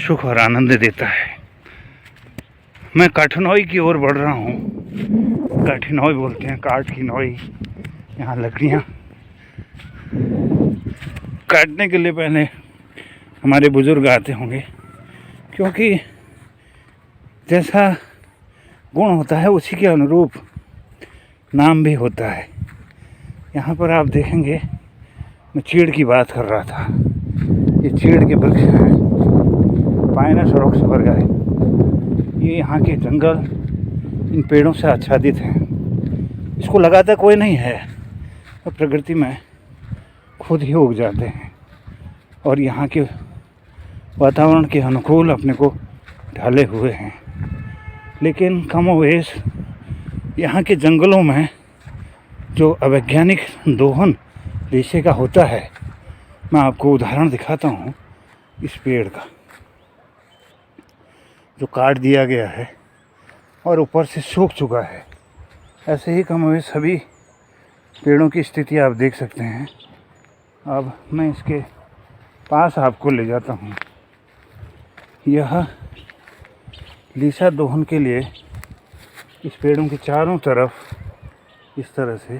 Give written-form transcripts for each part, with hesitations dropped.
सुख और आनंद देता है। मैं काठनोई की ओर बढ़ रहा हूँ। काठनोई बोलते हैं, काठ की नोई। यहाँ लकड़ियाँ काटने के लिए पहले हमारे बुजुर्ग आते होंगे, क्योंकि जैसा गुण होता है उसी के अनुरूप नाम भी होता है। यहाँ पर आप देखेंगे, मैं चीड़ की बात कर रहा था। ये चीड़ के वृक्ष हैं, पाइनस रॉक्स वर्गाई। ये यहाँ के जंगल इन पेड़ों से आच्छादित हैं। इसको लगाता कोई नहीं है, तो प्रकृति में खुद ही उग जाते हैं और यहाँ के वातावरण के अनुकूल अपने को ढाले हुए हैं। लेकिन कमोवेश यहाँ के जंगलों में जो अवैज्ञानिक दोहन रेशे का होता है, मैं आपको उदाहरण दिखाता हूँ। इस पेड़ का जो काट दिया गया है और ऊपर से सूख चुका है, ऐसे ही कमोवेश सभी पेड़ों की स्थिति आप देख सकते हैं। अब मैं इसके पास आपको ले जाता हूँ। यह लीसा दोहन के लिए इस पेड़ों के चारों तरफ इस तरह से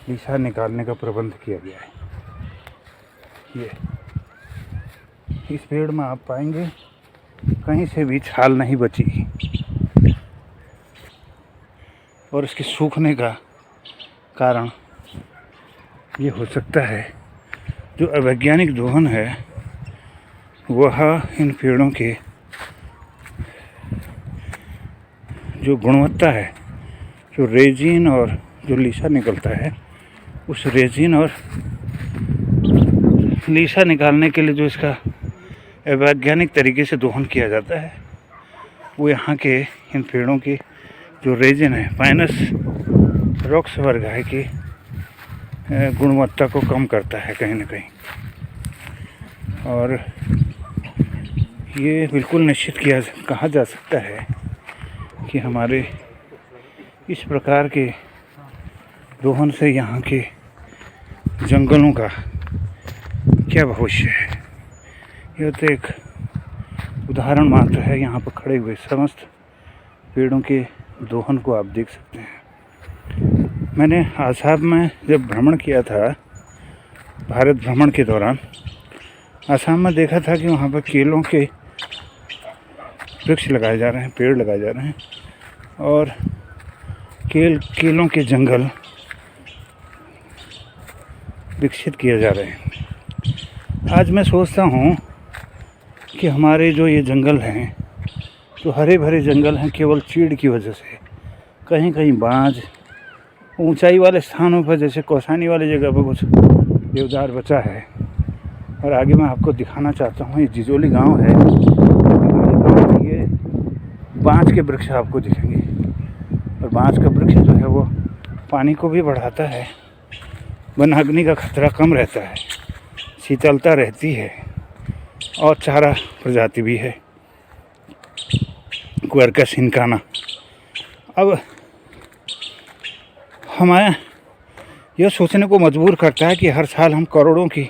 लीसा निकालने का प्रबंध किया गया है। ये इस पेड़ में आप पाएंगे कहीं से भी छाल नहीं बची, और इसके सूखने का कारण ये हो सकता है जो अवैज्ञानिक दोहन है वह इन पेड़ों के जो गुणवत्ता है, जो रेजिन और जो लीसा निकलता है, उस रेजिन और लीसा निकालने के लिए जो इसका अवैज्ञानिक तरीके से दोहन किया जाता है, वो यहाँ के इन पेड़ों की जो रेजिन है, पाइनस रॉक्स वर्गाई की गुणवत्ता को कम करता है कहीं ना कहीं। और ये बिल्कुल निश्चित कहा जा सकता है कि हमारे इस प्रकार के दोहन से यहाँ के जंगलों का क्या भविष्य है। यह तो एक उदाहरण मात्र है। यहाँ पर खड़े हुए समस्त पेड़ों के दोहन को आप देख सकते हैं। मैंने आसाम में जब भ्रमण किया था, भारत भ्रमण के दौरान आसाम में देखा था कि वहाँ पर केलों के वृक्ष लगाए जा रहे हैं, पेड़ लगाए जा रहे हैं, और केलों के जंगल विकसित किए जा रहे हैं। आज मैं सोचता हूँ कि हमारे जो ये जंगल हैं, जो हरे भरे जंगल हैं, केवल चीड़ की वजह से कहीं कहीं बाँझ, ऊंचाई वाले स्थानों पर जैसे कौसानी वाली जगह पर कुछ देवदार बचा है। और आगे मैं आपको दिखाना चाहता हूँ, ये जिजोली गांव है। ये बाँझ के वृक्ष आपको दिखेंगे, और बाँझ का वृक्ष जो है वो पानी को भी बढ़ाता है, वनाग्नि का खतरा कम रहता है, शीतलता रहती है, और चारा प्रजाति भी है, क्वेरकस इनकाना। अब हमें यह सोचने को मजबूर करता है कि हर साल हम करोड़ों की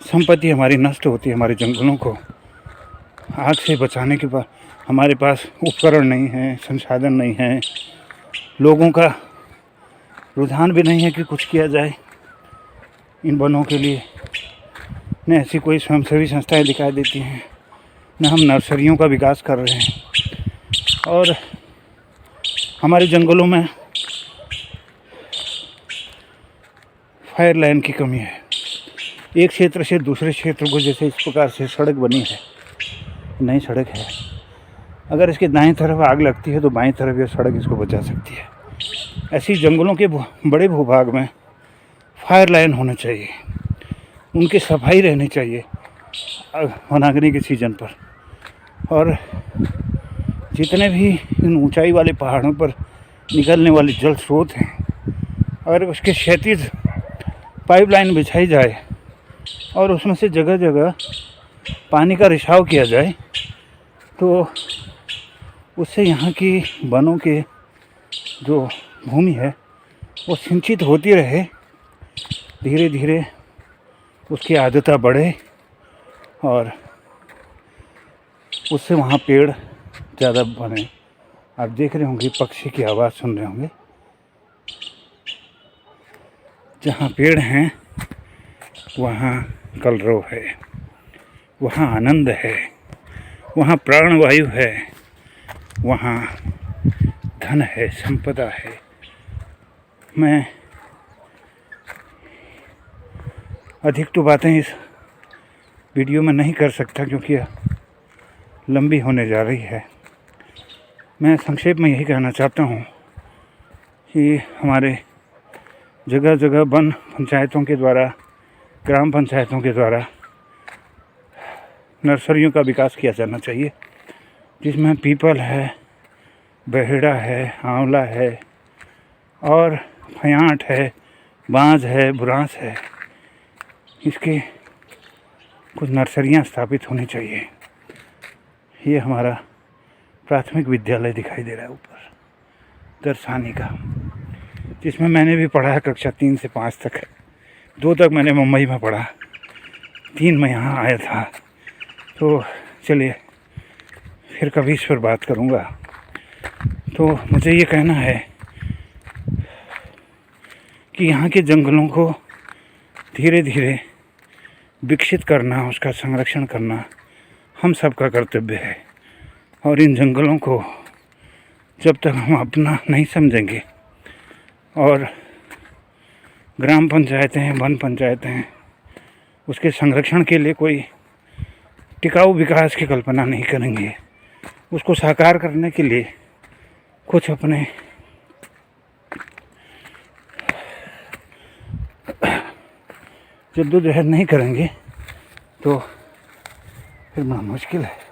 संपत्ति हमारी नष्ट होती है। हमारे जंगलों को आग से बचाने के बाद हमारे पास उपकरण नहीं है, संसाधन नहीं है, लोगों का रुझान भी नहीं है कि कुछ किया जाए इन वनों के लिए। न ऐसी कोई स्वयंसेवी संस्थाएं दिखाई देती हैं, न हम नर्सरियों का विकास कर रहे हैं, और हमारे जंगलों में फायर लाइन की कमी है। एक क्षेत्र से दूसरे क्षेत्र को जैसे इस प्रकार से सड़क बनी है, नई सड़क है, अगर इसके दाएं तरफ आग लगती है तो बाएं तरफ यह सड़क इसको बचा सकती है। ऐसी जंगलों के बड़े भूभाग में फायर लाइन होना चाहिए, उनकी सफाई रहनी चाहिए वनाग्नि के सीजन पर। और जितने भी इन ऊंचाई वाले पहाड़ों पर निकलने वाले जल स्रोत हैं, अगर उसके क्षैतिज पाइपलाइन बिछाई जाए और उसमें से जगह जगह पानी का रिसाव किया जाए, तो उससे यहाँ की वनों के जो भूमि है वो सिंचित होती रहे, धीरे धीरे उसकी आर्द्रता बढ़े और उससे वहाँ पेड़ ज़्यादा बने। आप देख रहे होंगे, पक्षी की आवाज़ सुन रहे होंगे। जहाँ पेड़ हैं वहाँ कलरव है, वहाँ आनंद है, वहाँ प्राणवायु है, वहाँ धन है, संपदा है। मैं अधिक तो बातें इस वीडियो में नहीं कर सकता क्योंकि लंबी होने जा रही है। मैं संक्षेप में यही कहना चाहता हूँ कि हमारे जगह जगह वन पंचायतों के द्वारा, ग्राम पंचायतों के द्वारा नर्सरियों का विकास किया जाना चाहिए, जिसमें पीपल है, बहेड़ा है, आंवला है और फयाट है, बांज है, बुरांस है। इसके कुछ नर्सरियां स्थापित होनी चाहिए। ये हमारा प्राथमिक विद्यालय दिखाई दे रहा है ऊपर दर्शानी का, जिसमें मैंने भी पढ़ा है कक्षा 3 से 5 तक। 2 तक मैंने मुंबई में पढ़ा, 3 में यहाँ आया था। तो चलिए फिर कभी इस पर बात करूँगा। तो मुझे ये कहना है कि यहाँ के जंगलों को धीरे धीरे विकसित करना, उसका संरक्षण करना हम सबका कर्तव्य है। और इन जंगलों को जब तक हम अपना नहीं समझेंगे और ग्राम पंचायतें, वन पंचायतें उसके संरक्षण के लिए कोई टिकाऊ विकास की कल्पना नहीं करेंगे, उसको साकार करने के लिए कुछ अपने जद्दोजहद नहीं करेंगे, तो फिर बड़ा मुश्किल है।